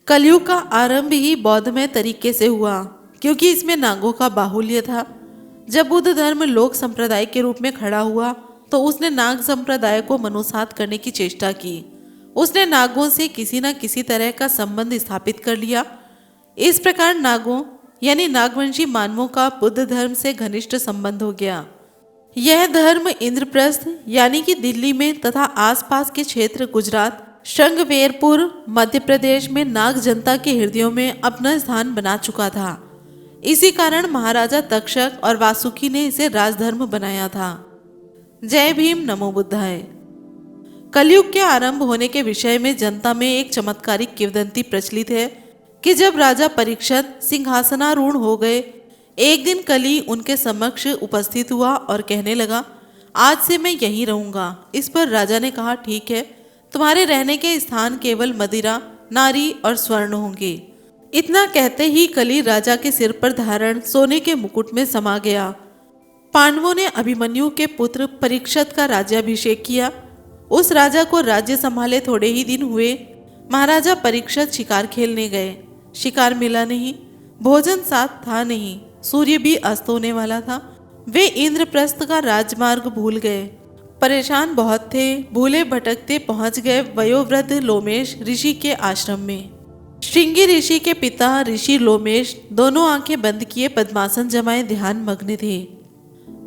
कलयुग का आरंभ ही बौद्धमय तरीके से हुआ, क्योंकि इसमें नागों का बाहुल्य था। जब बुद्ध धर्म लोक संप्रदाय के रूप में खड़ा हुआ तो उसने नाग संप्रदाय को मनोसात करने की चेष्टा की। उसने नागों से किसी न किसी तरह का संबंध स्थापित कर लिया। इस प्रकार नागों यानी नागवंशी मानवों का बुद्ध धर्म से घनिष्ठ संबंध हो गया। यह धर्म इंद्रप्रस्थ यानी कि दिल्ली में तथा आसपास के क्षेत्र गुजरात, श्रृंगवेरपुर, मध्य प्रदेश में नाग जनता के हृदयों में अपना स्थान बना चुका था। इसी कारण महाराजा तक्षक और वासुकी ने इसे राजधर्म बनाया था। जय भीम, नमो बुद्धाय। कलयुग के आरंभ होने के विषय में जनता में एक चमत्कारिक किंवदंती प्रचलित है कि जब राजा परीक्षित सिंहासनारूढ़ हो गए, एक दिन कली उनके समक्ष उपस्थित हुआ और कहने लगा, आज से मैं यहीं रहूंगा। इस पर राजा ने कहा, ठीक है, तुम्हारे रहने के स्थान केवल मदिरा, नारी और स्वर्ण होंगे। इतना कहते ही कली राजा के सिर पर धारण सोने के मुकुट में समा गया। पांडवों ने अभिमन्यु के पुत्र परीक्षित का राज्याभिषेक किया। उस राजा को राज्य संभाले थोड़े ही दिन हुए, महाराजा परीक्षित शिकार खेलने गए। शिकार मिला नहीं, भोजन साथ था नहीं, सूर्य भी अस्त होने वाला था। वे इंद्रप्रस्थ का राजमार्ग भूल गए। परेशान बहुत थे, भूले भटकते पहुंच गए वयोवृद्ध लोमेश ऋषि के आश्रम में। श्रृंगी ऋषि के पिता ऋषि लोमेश दोनों आंखें बंद किए पद्मासन जमाए ध्यान मग्न थे।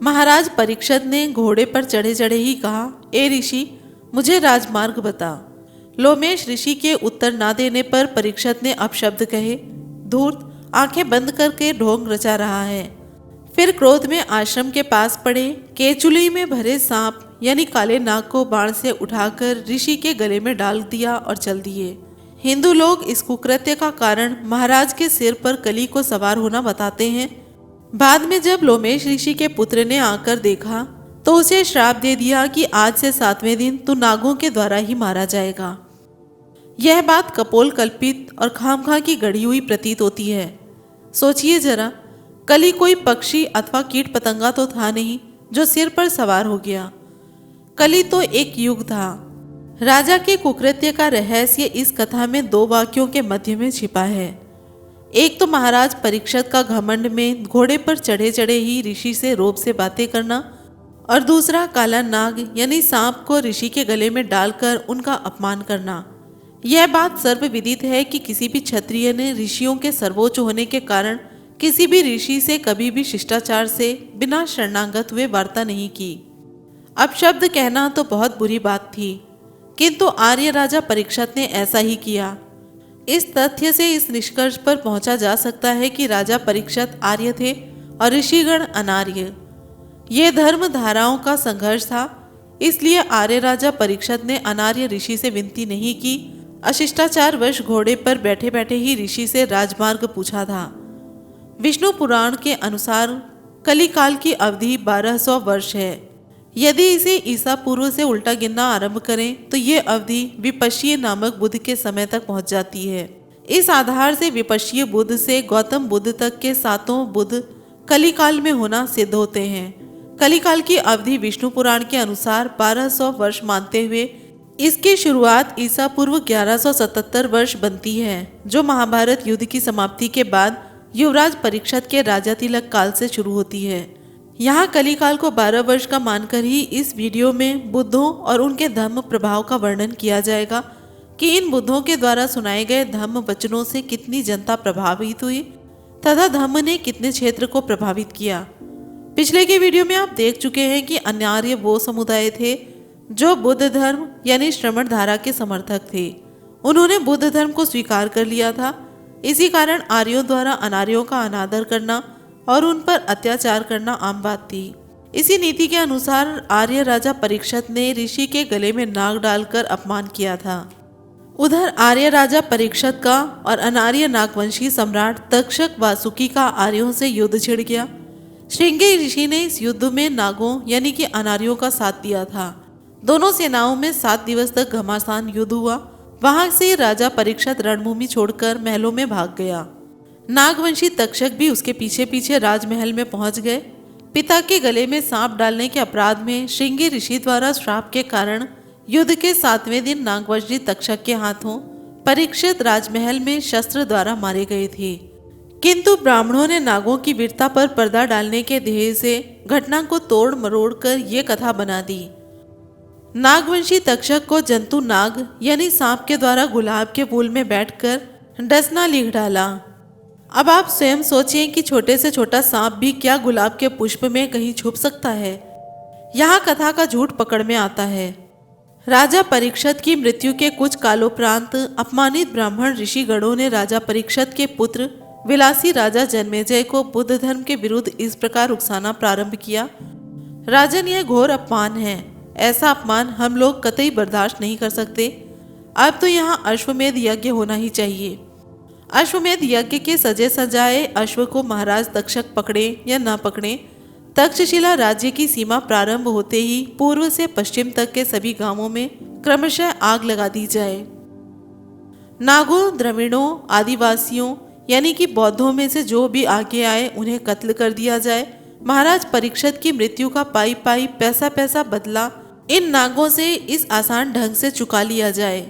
महाराज परीक्षित ने घोड़े पर चढ़े चढ़े ही कहा, ए ऋषि, मुझे राजमार्ग बता। लोमेश ऋषि के उत्तर ना देने पर परीक्षित ने अपशब्द कहे, धूर्त, आंखें बंद करके ढोंग रचा रहा है। फिर क्रोध में आश्रम के पास पड़े केचुली में भरे सांप यानी काले नाग को बाण से उठाकर ऋषि के गले में डाल दिया और चल दिए। हिंदू लोग इस कुकृत्य का कारण महाराज के सिर पर कली को सवार होना बताते हैं। बाद में जब लोमेश ऋषि के पुत्र ने आकर देखा तो उसे श्राप दे दिया कि आज से 7वें दिन तू नागों के द्वारा ही मारा जाएगा। यह बात कपोल कल्पित और खामखा की गढ़ी हुई प्रतीत होती है। सोचिए जरा, कली कोई पक्षी अथवा कीट पतंगा तो था नहीं जो सिर पर सवार हो गया। कली तो एक युग था। राजा के कुकृत्य का रहस्य इस कथा में 2 वाक्यों के मध्य में छिपा है। एक तो महाराज परीक्षित का घमंड में घोड़े पर चढ़े चढ़े ही ऋषि से रोब से बातें करना, और दूसरा काला नाग यानी सांप को ऋषि के गले में डालकर उनका अपमान करना। यह बात सर्वविदित है कि किसी भी क्षत्रिय ने ऋषियों के सर्वोच्च होने के कारण किसी भी ऋषि से कभी भी शिष्टाचार से बिना शरणागत हुए वार्ता नहीं की। अब शब्द कहना तो बहुत बुरी बात थी, किंतु आर्य राजा परीक्षित ने ऐसा ही किया। इस तथ्य से इस निष्कर्ष पर पहुंचा जा सकता है कि राजा परीक्षित आर्य थे और ऋषिगण अनार्य। ये धर्म धाराओं का संघर्ष था, इसलिए आर्य राजा परीक्षित ने अनार्य ऋषि से विनती नहीं की। अशिष्टाचार वश घोड़े पर बैठे बैठे ही ऋषि से राजमार्ग पूछा था। विष्णु पुराण के अनुसार कलिकाल की अवधि 1200 वर्ष है। यदि इसे ईसा पूर्व से उल्टा गिनना आरंभ करें तो ये अवधि विपश्यी नामक बुद्ध के समय तक पहुंच जाती है। इस आधार से विपश्यी बुद्ध से गौतम बुद्ध तक के 7 बुद्ध कलिकाल में होना सिद्ध होते हैं। कलिकाल की अवधि विष्णु पुराण के अनुसार 1200 वर्ष मानते हुए इसकी शुरुआत ईसा पूर्व 1177 वर्ष बनती है, जो महाभारत युद्ध की समाप्ति के बाद युवराज परीक्षित के राजा तिलक काल से शुरू होती है। यहाँ कलिकाल को 12 वर्ष का मानकर ही इस वीडियो में बुद्धों और उनके धम्म प्रभाव का वर्णन किया जाएगा कि इन बुद्धों के द्वारा सुनाए गए धम्म वचनों से कितनी जनता प्रभावित हुई तथा धम्म ने कितने क्षेत्र को प्रभावित किया। पिछले के वीडियो में आप देख चुके हैं कि अनार्य वो समुदाय थे जो बुद्ध धर्म यानी श्रमण धारा के समर्थक थे। उन्होंने बुद्ध धर्म को स्वीकार कर लिया था। इसी कारण आर्यों द्वारा अनार्यों का अनादर करना और उन पर अत्याचार करना आम बात थी। इसी नीति के अनुसार आर्य राजा परीक्षित ने ऋषि के गले में नाग डालकर अपमान किया था। उधर आर्य राजा परीक्षित का और अनार्य नागवंशी सम्राट तक्षक वासुकी का आर्यों से युद्ध छिड़ गया। श्रृंगी ऋषि ने इस युद्ध में नागों यानी कि अनार्यों का साथ दिया था। दोनों सेनाओं में 7 दिवस तक घमासान युद्ध हुआ। वहां से राजा परीक्षित रणभूमि छोड़कर महलों में भाग गया। नागवंशी तक्षक भी उसके पीछे पीछे राजमहल में पहुंच गए। पिता के गले में सांप डालने के अपराध में श्रृंगी ऋषि द्वारा श्राप के कारण युद्ध के 7वें दिन नागवंशी तक्षक के हाथों परीक्षित राजमहल में शस्त्र द्वारा मारे गए थे, किंतु ब्राह्मणों ने नागों की वीरता पर पर्दा डालने के ध्येय से घटना को तोड़ मरोड़ कर ये कथा बना दी। नागवंशी तक्षक को जंतु नाग यानी सांप के द्वारा गुलाब के फूल में बैठकर डसना लिख डाला। अब आप स्वयं सोचिए कि छोटे से छोटा सांप भी क्या गुलाब के पुष्प में कहीं छुप सकता है। यहाँ कथा का झूठ पकड़ में आता है। राजा परीक्षित की मृत्यु के कुछ कालोपरांत अपमानित ब्राह्मण ऋषिगणों ने राजा परीक्षित के पुत्र विलासी राजा जन्मेजय को बुद्ध धर्म के विरुद्ध इस प्रकार उकसाना प्रारंभ किया। राजन, यह घोर अपमान है। ऐसा अपमान हम लोग कतई बर्दाश्त नहीं कर सकते। अब तो यहाँ अश्वमेध यज्ञ होना ही चाहिए। अश्वमेध यज्ञ के सजे सजाए अश्व को महाराज तक्षक पकड़े या ना पकड़े, तक्षशिला राज्य की सीमा प्रारंभ होते ही पूर्व से पश्चिम तक के सभी गांवों में क्रमशः आग लगा दी जाए। नागों, द्रविड़ों, आदिवासियों यानी कि बौद्धों में से जो भी आगे आए उन्हें कत्ल कर दिया जाए। महाराज परीक्षित की मृत्यु का पाई पाई पैसा पैसा बदला इन नागों से इस आसान ढंग से चुका लिया जाए।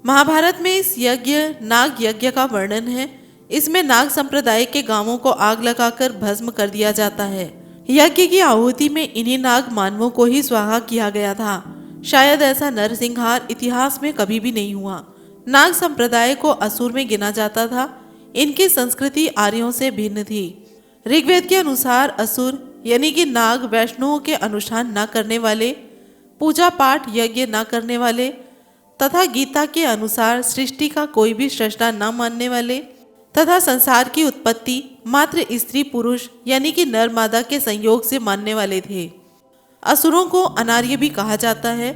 महाभारत में इस यज्ञ नाग यज्ञ का वर्णन है। इसमें नाग संप्रदाय के गांवों को आग लगाकर भस्म कर दिया जाता है। यज्ञ की आहुति में इन्हीं नाग मानवों को ही स्वाहा किया गया था। शायद ऐसा नरसंहार इतिहास में कभी भी नहीं हुआ। नाग संप्रदाय को असुर में गिना जाता था। इनकी संस्कृति आर्यों से भिन्न थी। ऋग्वेद के अनुसार असुर यानी कि नाग वैष्णवों के अनुष्ठान न करने वाले, पूजा पाठ यज्ञ न करने वाले तथा गीता के अनुसार सृष्टि का कोई भी सृष्टा न मानने वाले तथा संसार की उत्पत्ति मात्र स्त्री पुरुष यानी कि नर मादा के संयोग से मानने वाले थे। असुरों को अनार्य भी कहा जाता है।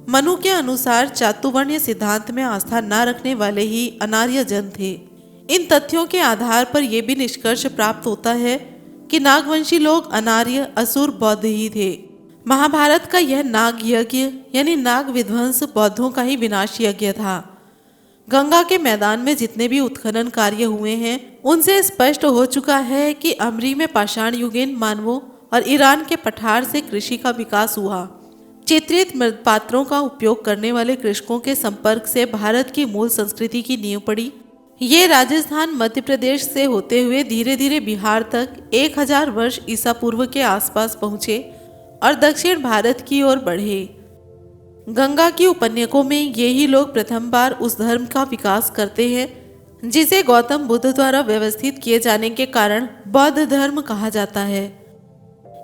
मनु के अनुसार चातुर्वर्ण्य सिद्धांत में आस्था न रखने वाले ही अनार्य जन थे। इन तथ्यों के आधार पर यह भी निष्कर्ष प्राप्त होता है कि नागवंशी लोग अनार्य असुर बौद्ध ही थे। महाभारत का यह नाग यज्ञ यानी नाग विध्वंस बौद्धों का ही विनाश यज्ञ था। गंगा के मैदान में जितने भी उत्खनन कार्य हुए हैं उनसे स्पष्ट हो चुका है कि अमरी में पाषाण युगीन मानवों और ईरान के पठार से कृषि का विकास हुआ। चित्रित मृৎपात्रों का उपयोग करने वाले कृषकों के संपर्क से भारत की मूल संस्कृति की नींव पड़ी। ये राजस्थान मध्य प्रदेश से होते हुए धीरे धीरे बिहार तक 1000 वर्ष ईसा पूर्व के आसपास पहुँचे और दक्षिण भारत की ओर बढ़े। गंगा की उपन्यासों में यही लोग प्रथम बार उस धर्म का विकास करते हैं जिसे गौतम बुद्ध द्वारा व्यवस्थित किए जाने के कारण बौद्ध धर्म कहा जाता है।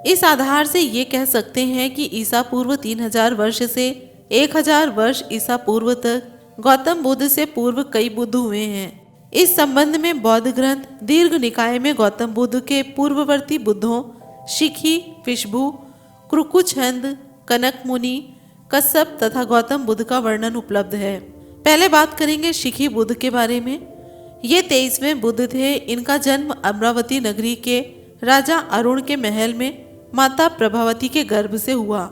इस आधार से ये कह सकते हैं कि ईसा पूर्व 3000 वर्ष से 1000 वर्ष ईसा पूर्व तक गौतम बुद्ध से पूर्व कई बुद्ध हुए हैं। इस संबंध में बौद्ध ग्रंथ दीर्घ निकाय में गौतम बुद्ध के पूर्ववर्ती बुद्धों शिखी, फिशभू, क्रुकुछंद, कनक मुनि, कश्यप तथा गौतम बुद्ध का वर्णन उपलब्ध है। पहले बात करेंगे शिखी बुद्ध के बारे में। ये 23वें बुद्ध थे। इनका जन्म अमरावती नगरी के राजा अरुण के महल में माता प्रभावती के गर्भ से हुआ।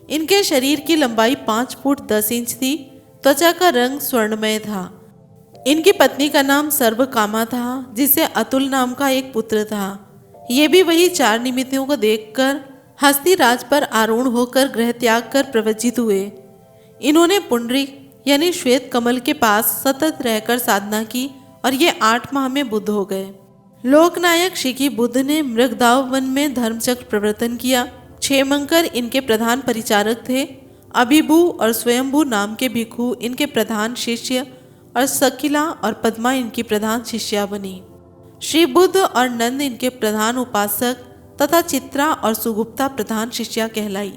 इनके शरीर की लंबाई 5 फुट 10 इंच थी। त्वचा का रंग स्वर्णमय था। इनकी पत्नी का नाम सर्वकामा था, जिसे अतुल नाम का एक पुत्र था। ये भी वही 4 निमित्तों को देखकर हस्ती राज पर आरूढ़ होकर गृह त्याग कर प्रवजित हुए। इन्होंने पुंडरीक यानी श्वेत कमल के पास सतत रहकर साधना की और ये 8 माह में बुद्ध हो गए। लोकनायक शिखी बुद्ध ने मृगदाव वन में धर्मचक्र प्रवर्तन किया। क्षेमंकर इनके प्रधान परिचारक थे। अभिभू और स्वयंभू नाम के भिक्षु इनके प्रधान शिष्य और सकिला और पद्मा इनकी प्रधान शिष्या बनी। श्री बुद्ध और नंद इनके प्रधान उपासक तथा चित्रा और सुगुप्ता प्रधान शिष्या कहलाई।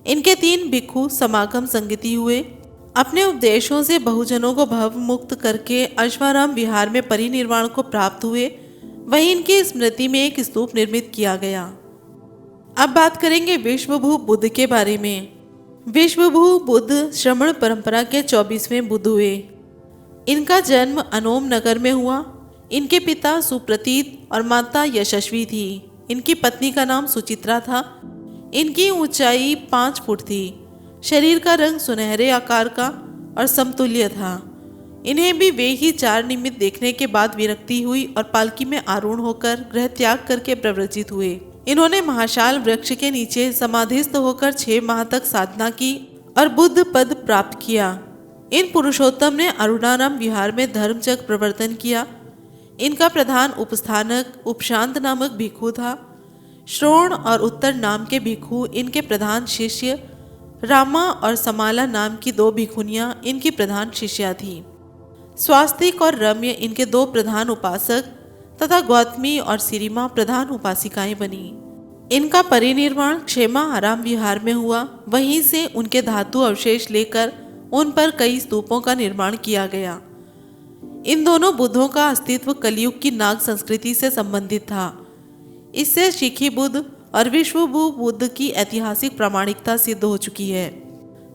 इनके 3 भिक्षु समागम संगति हुए। अपने उपदेशों से बहुजनों को भव मुक्त करके अश्वाराम विहार में परिनिर्वाण को प्राप्त हुए। वहीं इनकी स्मृति में एक स्तूप निर्मित किया गया। अब बात करेंगे विश्वभू बुद्ध के बारे में। विश्वभू बुद्ध श्रमण परंपरा के 24वें बुद्ध हुए। इनका जन्म अनोम नगर में हुआ। इनके पिता सुप्रतीत और माता यशस्वी थी। इनकी पत्नी का नाम सुचित्रा था। इनकी ऊंचाई 5 फुट थी। शरीर का रंग सुनहरे आकार का और समतुल्य था। इन्हें भी वे ही 4 निमित्त देखने के बाद विरक्ति हुई और पालकी में आरूढ़ होकर गृह त्याग करके प्रव्रजित हुए। इन्होंने महाशाल वृक्ष के नीचे समाधिस्थ होकर 6 माह तक साधना की और बुद्ध पद प्राप्त किया। इन पुरुषोत्तम ने अरुणाराम विहार में धर्मचक्र प्रवर्तन किया। इनका प्रधान उपस्थानक उपशांत नामक भिक्षु था। श्रोण और उत्तर नाम के भिक्षु इनके प्रधान शिष्य, रामा और समाला नाम की 2 भिक्षुनियां इनकी प्रधान शिष्या थीं। स्वास्तिक और रम्य इनके 2 प्रधान उपासक तथा गौतमी और सिरिमा प्रधान उपासिकाएं बनी। इनका परिनिर्वाण क्षेमा आराम विहार में हुआ। वहीं से उनके धातु अवशेष लेकर उन पर कई स्तूपों का निर्माण किया गया। इन दोनों बुद्धों का अस्तित्व कलयुग की नाग संस्कृति से संबंधित था। इससे शिखी बुद्ध और विश्वभू बुद्ध की ऐतिहासिक प्रामाणिकता सिद्ध हो चुकी है।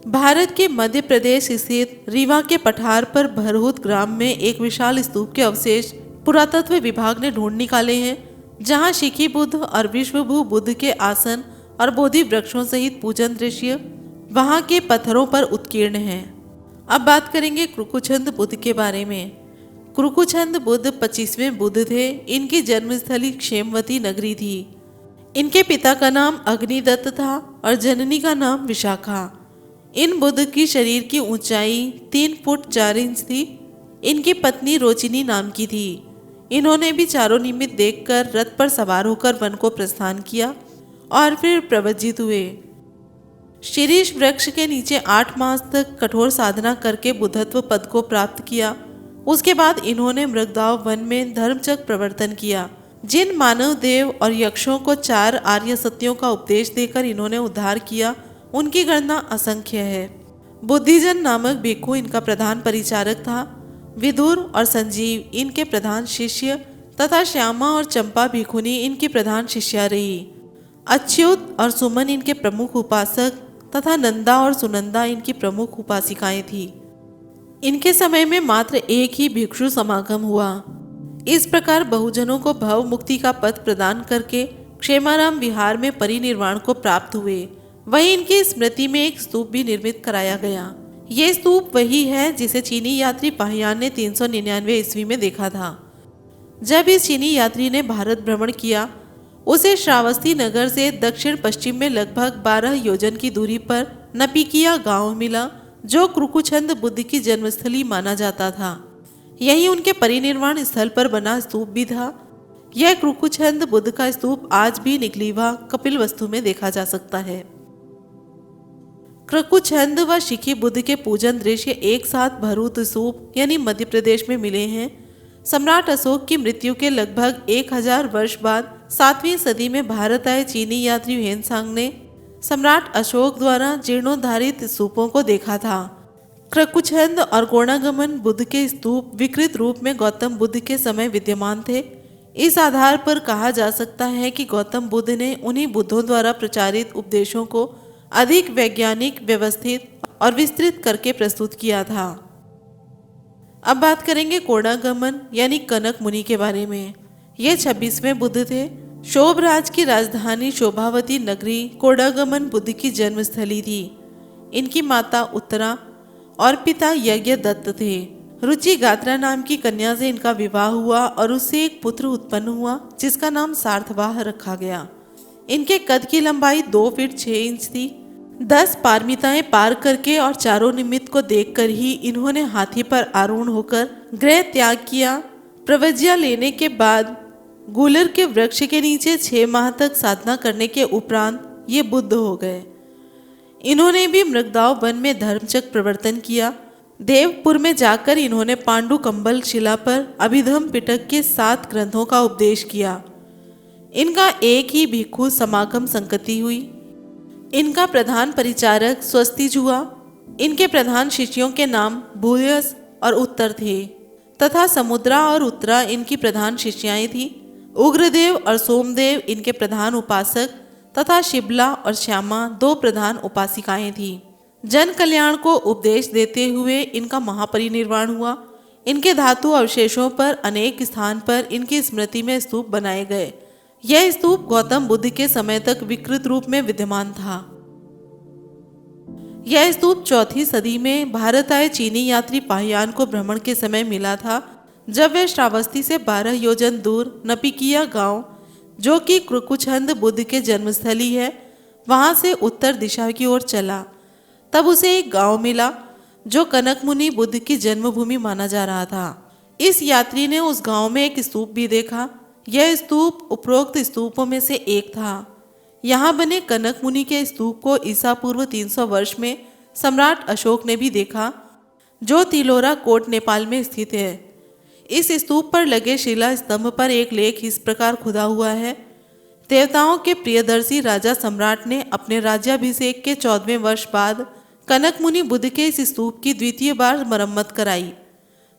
भारत के मध्य प्रदेश स्थित रीवा के पठार पर भरहुत ग्राम में एक विशाल स्तूप के अवशेष पुरातत्व विभाग ने ढूंढ निकाले हैं, जहां शिखी बुद्ध और विश्वभू बुद्ध के आसन और बोधि वृक्षों सहित पूजन दृश्य वहां के पत्थरों पर उत्कीर्ण हैं। अब बात करेंगे क्रुकुछंद बुद्ध के बारे में। क्रुकुछंद बुद्ध 25वें बुद्ध थे। इनकी जन्मस्थली क्षेमवती नगरी थी। इनके पिता का नाम अग्निदत्त था और जननी का नाम विशाखा। इन बुद्ध की शरीर की ऊंचाई 3 फुट 4 इंच थी। इनकी पत्नी रोचिनी नाम की थी। इन्होंने भी चारों निमित्त देखकर रथ पर सवार होकर वन को प्रस्थान किया और फिर प्रवज्जित हुए। शीरीष वृक्ष के नीचे 8 मास तक कठोर साधना करके बुद्धत्व पद को प्राप्त किया। उसके बाद इन्होंने मृगदाव वन में धर्मचक्र प्रवर्तन किया। जिन मानव देव और यक्षों को 4 आर्य सत्यों का उपदेश देकर इन्होंने उद्धार किया, उनकी गणना असंख्य है। बुद्धिजन नामक भिक्षु इनका प्रधान परिचारक था। विदुर और संजीव इनके प्रधान शिष्य तथा श्यामा और चंपा भिक्षुनी इनकी प्रधान शिष्या रही। अच्युत और सुमन इनके प्रमुख उपासक तथा नंदा और सुनंदा इनकी प्रमुख उपासिकाएं थी। इनके समय में मात्र एक ही भिक्षु समागम हुआ। इस प्रकार बहुजनों को भव मुक्ति का पद प्रदान करके क्षेमाराम विहार में परिनिर्वाण को प्राप्त हुए। वहीं इनकी स्मृति में एक स्तूप भी निर्मित कराया गया। ये स्तूप वही है जिसे चीनी यात्री पाहियान ने 399 ईस्वी में देखा था। जब इस चीनी यात्री ने भारत भ्रमण किया, उसे श्रावस्ती नगर से दक्षिण पश्चिम में लगभग 12 योजन की दूरी पर नपिकिया गांव मिला, जो क्रुकुछंद बुद्ध की जन्मस्थली माना जाता था। यही उनके परिनिर्वाण स्थल पर बना स्तूप भी था। यह क्रुकुछंद बुद्ध का स्तूप आज भी निकलीवा कपिलवस्तु में देखा जा सकता है। क्रुकुछंद व शिखी बुद्ध के पूजन दृश्य एक साथ भरूत स्तूप यानी मध्य प्रदेश में मिले हैं। सम्राट अशोक की मृत्यु के लगभग 1000 वर्ष बाद 7वीं सदी में भारत आए चीनी यात्री ह्वेनसांग ने सम्राट अशोक द्वारा जीर्णोद्धारित स्तूपों को देखा था। क्रुकुछंद और कोणागमन बुद्ध के स्तूप विकृत रूप में गौतम बुद्ध के समय विद्यमान थे। इस आधार पर कहा जा सकता है कि गौतम बुद्ध ने उन्हीं बुद्धों द्वारा प्रचारित उपदेशों को अधिक वैज्ञानिक, व्यवस्थित और विस्तृत करके प्रस्तुत किया था। अब बात करेंगे कोणागमन यानी कनक मुनि के बारे में। ये 26वें बुद्ध थे। शोभराज की राजधानी शोभावती नगरी कोणागमन बुद्ध की जन्मस्थली थी। इनकी माता उत्तरा और पिता यज्ञदत्त थे। रुचि गात्रा नाम की कन्या से इनका विवाह हुआ और उससे एक पुत्र उत्पन्न हुआ जिसका नाम सार्थवाह रखा गया। इनके कद की लंबाई 2 फीट 6 इंच थी। 10 पारमिताएं पार करके और चारों निमित्त को देखकर ही इन्होंने हाथी पर आरूढ़ होकर गृह त्याग किया। प्रवज्ञा लेने के बाद गुलर के वृक्ष के नीचे 6 माह तक साधना करने के उपरांत ये बुद्ध हो गए। इन्होंने भी मृगदाव वन में धर्मचक्र प्रवर्तन किया। देवपुर में जाकर इन्होंने पांडु कंबल शिला पर अभिधम पिटक के 7 ग्रंथों का उपदेश किया। इनका एक ही भिक्षु समागम संगति हुई। इनका प्रधान परिचारक स्वस्तिज हुआ। इनके प्रधान शिष्यों के नाम भूयस और उत्तर थे तथा समुद्रा और उत्तरा इनकी प्रधान शिष्याएं थीं। उग्रदेव और सोमदेव इनके प्रधान उपासक तथा शिबला और श्यामा 2 प्रधान उपासिकाएं थीं। जन कल्याण को उपदेश देते हुए इनका महापरिनिर्वाण हुआ। इनके धातु अवशेषों पर अनेक स्थान पर इनकी स्मृति में स्तूप बनाए गए। यह स्तूप गौतम बुद्ध के समय तक विकृत रूप में विद्यमान था। यह स्तूप 4वीं सदी में भारत आए चीनी यात्री पाहियान को भ्रमण के समय मिला था, जब वे श्रावस्ती से 12 योजन दूर नपिकिया गांव, जो कि क्रुकुछंद बुद्ध के जन्मस्थली है, वहां से उत्तर दिशा की ओर चला। तब उसे एक गांव मिला। जो कनक मुनि बुद्ध की जन्मभूमि माना जा रहा था। इस यात्री ने उस गांव में एक स्तूप भी देखा। यह स्तूप उपरोक्त स्तूपों में से एक था। यहाँ बने कनक मुनि के स्तूप को ईसा पूर्व 300 वर्ष में सम्राट अशोक ने भी देखा, जो तिलोरा कोट नेपाल में स्थित है। इस स्तूप पर लगे शिला स्तंभ पर एक लेख इस प्रकार खुदा हुआ है। देवताओं के प्रियदर्शी राजा सम्राट ने अपने राज्याभिषेक के 14वें वर्ष बाद कनक मुनि बुद्ध के इस स्तूप की द्वितीय बार मरम्मत कराई।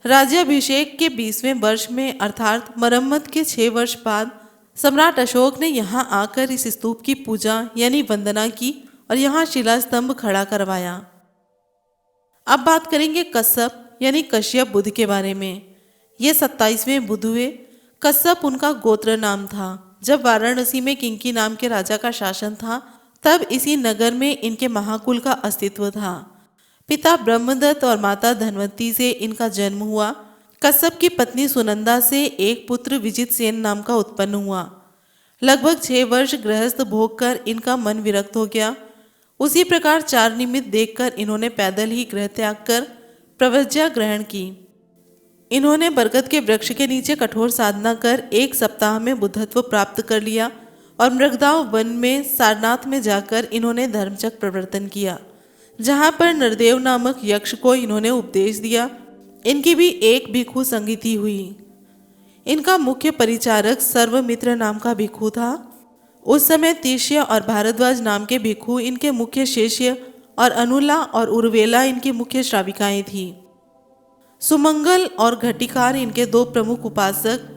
राज्याभिषेक के 20वें वर्ष में अर्थात मरम्मत के 6 वर्ष बाद सम्राट अशोक ने यहाँ आकर इस स्तूप की पूजा यानी वंदना की और यहाँ शिला स्तंभ खड़ा करवाया। अब बात करेंगे कश्यप यानी कश्यप बुद्ध के बारे में। ये 27वें बुद्ध हुए। कश्यप उनका गोत्र नाम था। जब वाराणसी में किंकी नाम के राजा का शासन था, तब इसी नगर में इनके महाकुल का अस्तित्व था। पिता ब्रह्मदत्त और माता धनवंती से इनका जन्म हुआ। कश्यप की पत्नी सुनंदा से एक पुत्र विजित सेन नाम का उत्पन्न हुआ। लगभग 6 वर्ष गृहस्थ भोग कर इनका मन विरक्त हो गया। उसी प्रकार 4 निमित्त देखकर इन्होंने पैदल ही गृह त्याग कर प्रव्रज्या ग्रहण की। इन्होंने बरगद के वृक्ष के नीचे कठोर साधना कर 1 सप्ताह में बुद्धत्व प्राप्त कर लिया और मृगदाव वन में सारनाथ में जाकर इन्होंने धर्मचक्र प्रवर्तन किया, जहाँ पर नरदेव नामक यक्ष को इन्होंने उपदेश दिया। इनकी भी एक भिक्षु संगति हुई। इनका मुख्य परिचारक सर्वमित्र नाम का भिक्षु था। उस समय तिष्य और भारद्वाज नाम के भिक्षु इनके मुख्य शिष्य और अनुला और उर्वेला इनकी मुख्य श्राविकाएं थीं। सुमंगल और घटिकार इनके 2 प्रमुख उपासक,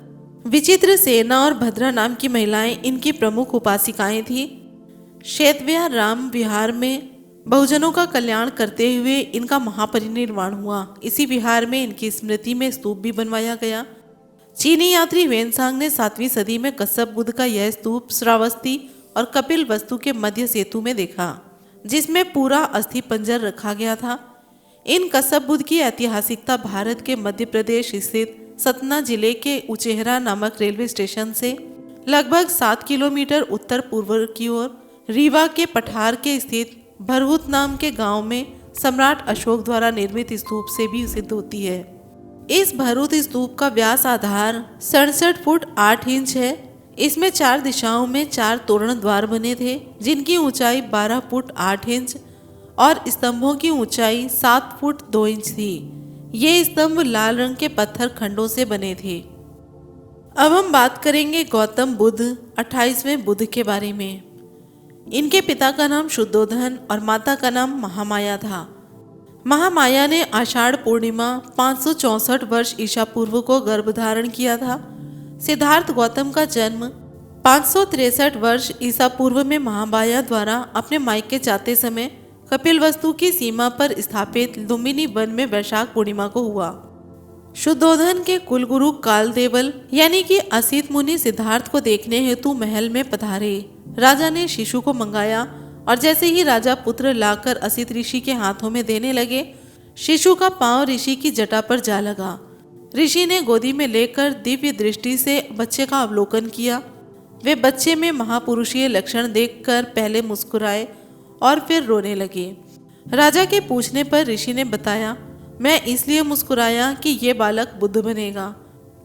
विचित्र सेना और भद्रा नाम की महिलाएं इनकी प्रमुख उपासिकाएं थीं। शेतव्या राम विहार में बहुजनों का कल्याण करते हुए इनका महापरिनिर्वाण हुआ। इसी विहार में इनकी स्मृति में स्तूप भी बनवाया गया। चीनी यात्री वेनसांग ने 7वीं सदी में कश्यप बुद्ध का यह स्तूप श्रावस्ती और कपिल वस्तु के मध्य सेतु में देखा, जिसमें पूरा अस्थि पंजर रखा गया था। इन कश्यप बुद्ध की ऐतिहासिकता भारत के मध्य प्रदेश स्थित सतना जिले के उचेहरा नामक रेलवे स्टेशन से लगभग 7 किलोमीटर उत्तर पूर्व की ओर रीवा के पठार के स्थित भरहुत नाम के गांव में सम्राट अशोक द्वारा निर्मित स्तूप से भी सिद्ध होती है। इस भरहुत स्तूप का व्यास आधार 67 फुट 8 इंच है। इसमें 4 दिशाओं में 4 तोरण द्वार बने थे, जिनकी ऊंचाई 12 फुट 8 इंच और स्तंभों की ऊंचाई 7 फुट 2 इंच थी। ये स्तंभ लाल रंग के पत्थर खंडों से बने थे। अब हम बात करेंगे गौतम बुद्ध 28वें बुद्ध के बारे में। इनके पिता का नाम शुद्धोधन और माता का नाम महामाया था। महामाया ने आषाढ़ पूर्णिमा 564 वर्ष ईसा पूर्व को गर्भधारण किया था। सिद्धार्थ गौतम का जन्म 563 वर्ष ईसा पूर्व में महामाया द्वारा अपने मायके जाते समय कपिलवस्तु की सीमा पर स्थापित लुम्बिनी वन में वैशाख पूर्णिमा को हुआ। शुद्धोधन के कुलगुरु कालदेवल यानी कि असित मुनि सिद्धार्थ को देखने हेतु महल में पधारे। राजा ने शिशु को मंगाया और जैसे ही राजा पुत्र लाकर असित ऋषि के हाथों में देने लगे, शिशु का पांव ऋषि की जटा पर जा लगा। ऋषि ने गोदी में लेकर दिव्य दृष्टि से बच्चे का अवलोकन किया। वे बच्चे में महापुरुषीय लक्षण देखकर पहले मुस्कुराए और फिर रोने लगे। राजा के पूछने पर ऋषि ने बताया, मैं इसलिए मुस्कुराया कि ये बालक बुद्ध बनेगा,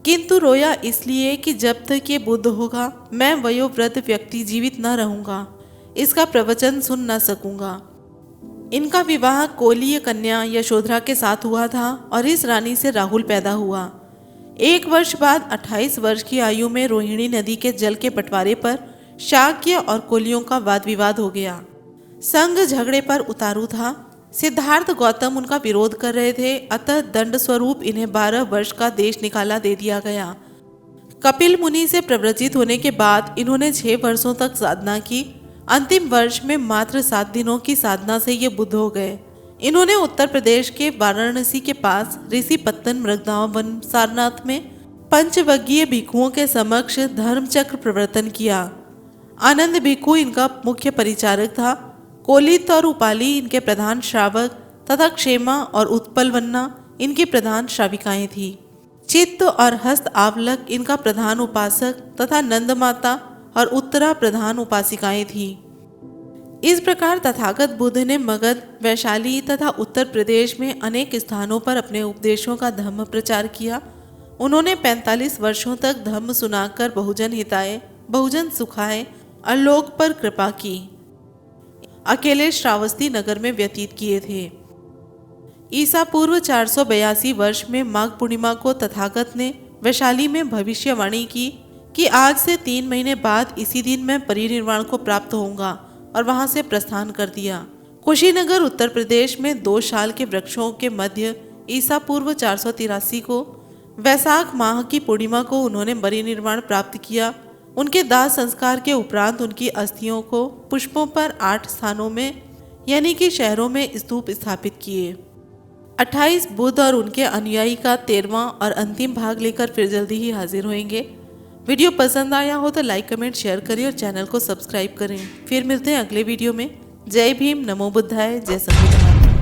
किंतु रोया इसलिए कि जब तक ये बुद्ध होगा मैं वयोवृद्ध व्यक्ति जीवित न रहूंगा, इसका प्रवचन सुन न सकूंगा। इनका विवाह कोलीय कन्या यशोधरा के साथ हुआ था और इस रानी से राहुल पैदा हुआ। 1 वर्ष बाद 28 वर्ष की आयु में रोहिणी नदी के जल के बंटवारे पर शाक्य और कोलियों का वाद विवाद हो गया। संग झगड़े पर उतारू था। सिद्धार्थ गौतम उनका विरोध कर रहे थे, अतः दंड स्वरूप इन्हें 12 वर्ष का देश निकाला दे दिया गया। कपिल मुनि से प्रव्रजित होने के बाद इन्होंने 6 वर्षों तक साधना की। अंतिम वर्ष में मात्र 7 दिनों की साधना से ये बुद्ध हो गए। इन्होंने उत्तर प्रदेश के वाराणसी के पास ऋषिपत्तन मृगदाव वन सारनाथ में पंचवग्गीय भिक्षुओं के समक्ष धर्मचक्र प्रवर्तन किया। आनंद भिक्षु इनका मुख्य परिचारक था। कोलित और उपाली इनके प्रधान श्रावक तथा क्षेमा और उत्पलवन्ना इनकी प्रधान श्राविकाएं थी। चित्त और हस्त आवलक इनका प्रधान उपासक तथा नंदमाता और उत्तरा प्रधान उपासिकाएं थी। इस प्रकार तथागत बुद्ध ने मगध, वैशाली तथा उत्तर प्रदेश में अनेक स्थानों पर अपने उपदेशों का धर्म प्रचार किया। उन्होंने 45 वर्षों तक धर्म सुनाकर बहुजन हिताय, बहुजन सुखाय और लोक पर कृपा की अकेले श्रावस्ती नगर में व्यतीत किए थे। ईसा पूर्व 482 वर्ष में माघ पूर्णिमा को तथागत ने वैशाली में भविष्यवाणी की कि आज से 3 महीने बाद इसी दिन मैं परिनिर्वाण को प्राप्त होऊंगा और वहां से प्रस्थान कर दिया। कुशीनगर उत्तर प्रदेश में 2 साल के वृक्षों के मध्य ईसा पूर्व 483 को वैशाख माह की पूर्णिमा को उन्होंने परिनिर्वाण प्राप्त किया। उनके दाह संस्कार के उपरांत उनकी अस्थियों को पुष्पों पर 8 स्थानों में यानी कि शहरों में स्तूप स्थापित किए। 28 बुद्ध और उनके अनुयायी का 13वां और अंतिम भाग लेकर फिर जल्दी ही हाजिर होंगे। वीडियो पसंद आया हो तो लाइक कमेंट शेयर करें और चैनल को सब्सक्राइब करें। फिर मिलते हैं अगले वीडियो में। जय भीम, नमो बुद्धाय, जय संविधान।